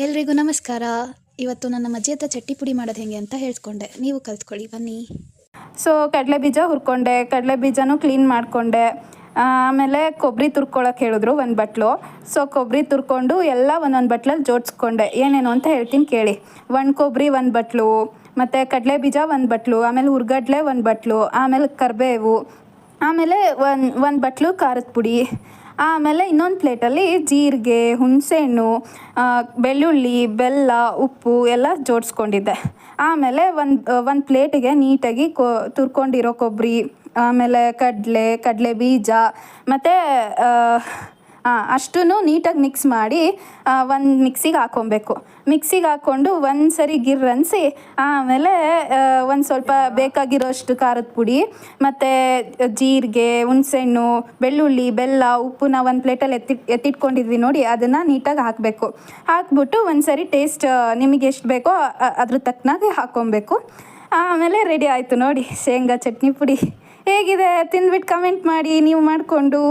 ಎಲ್ರಿಗೂ ನಮಸ್ಕಾರ. ಇವತ್ತು ನನ್ನ ಅಜ್ಜಿ ಹತ್ರ ಚಟ್ನಿ ಪುಡಿ ಮಾಡೋದು ಹೇಗೆ ಅಂತ ಹೇಳ್ಕೊಂಡೆ, ನೀವು ಕಲ್ತ್ಕೊಳ್ಳಿ ಬನ್ನಿ. ಸೊ ಕಡಲೆ ಬೀಜ ಹುರ್ಕೊಂಡೆ, ಕಡಲೆ ಬೀಜನೂ ಕ್ಲೀನ್ ಮಾಡಿಕೊಂಡೆ. ಆಮೇಲೆ ಕೊಬ್ಬರಿ ತುರ್ಕೊಳ್ಳೋಕೆ ಹೇಳಿದ್ರು ಒಂದು ಬಟ್ಲು. ಸೊ ಕೊಬ್ಬರಿ ತುರ್ಕೊಂಡು ಎಲ್ಲ ಒಂದೊಂದು ಬಟ್ಲಲ್ಲಿ ಜೋಡಿಸ್ಕೊಂಡೆ. ಏನೇನು ಅಂತ ಹೇಳ್ತೀನಿ ಕೇಳಿ. ಒಣ ಕೊಬ್ಬರಿ ಒಂದು ಬಟ್ಲು, ಮತ್ತು ಕಡಲೆ ಬೀಜ ಒಂದು ಬಟ್ಲು, ಆಮೇಲೆ ಹುರ್ಗಡ್ಲೆ ಒಂದು ಬಟ್ಲು, ಆಮೇಲೆ ಕರಿಬೇವು, ಆಮೇಲೆ ಒಂದು ಬಟ್ಲು ಖಾರದ ಪುಡಿ, ಆಮೇಲೆ ಇನ್ನೊಂದು ಪ್ಲೇಟಲ್ಲಿ ಜೀರಿಗೆ, ಹುಣಸೆಹಣ್ಣು, ಬೆಳ್ಳುಳ್ಳಿ, ಬೆಲ್ಲ, ಉಪ್ಪು ಎಲ್ಲ ಜೋಡಿಸ್ಕೊಂಡಿದ್ದೆ. ಆಮೇಲೆ ಒಂದು ಪ್ಲೇಟಿಗೆ ನೀಟಾಗಿ ತುರ್ಕೊಂಡಿರೋ ಕೊಬ್ಬರಿ, ಆಮೇಲೆ ಕಡಲೆ ಬೀಜ ಮತ್ತು ಅಷ್ಟೂ ನೀಟಾಗಿ ಮಿಕ್ಸ್ ಮಾಡಿ ಒಂದು ಮಿಕ್ಸಿಗೆ ಹಾಕ್ಕೊಬೇಕು. ಮಿಕ್ಸಿಗೆ ಹಾಕ್ಕೊಂಡು ಒಂದು ಸರಿ ಗಿರ್ ಅನಿಸಿ, ಆಮೇಲೆ ಒಂದು ಸ್ವಲ್ಪ ಬೇಕಾಗಿರೋಷ್ಟು ಖಾರದ ಪುಡಿ ಮತ್ತು ಜೀರಿಗೆ, ಹುಣಸೆಹಣ್ಣು, ಬೆಳ್ಳುಳ್ಳಿ, ಬೆಲ್ಲ, ಉಪ್ಪನ್ನ ಒಂದು ಪ್ಲೇಟಲ್ಲಿ ಎತ್ತಿಟ್ಕೊಂಡಿದ್ವಿ ನೋಡಿ, ಅದನ್ನು ನೀಟಾಗಿ ಹಾಕಬೇಕು. ಹಾಕ್ಬಿಟ್ಟು ಒಂದು ಸರಿ ಟೇಸ್ಟ್ ನಿಮಗೆ ಎಷ್ಟು ಬೇಕೋ ಅದ್ರ ತಕ್ಕನಾಗಿ ಹಾಕ್ಕೊಬೇಕು. ಆಮೇಲೆ ರೆಡಿ ಆಯಿತು ನೋಡಿ ಶೇಂಗಾ ಚಟ್ನಿ ಪುಡಿ. ಹೇಗಿದೆ ತಿಂದ್ಬಿಟ್ಟು ಕಮೆಂಟ್ ಮಾಡಿ ನೀವು ಮಾಡಿಕೊಂಡು.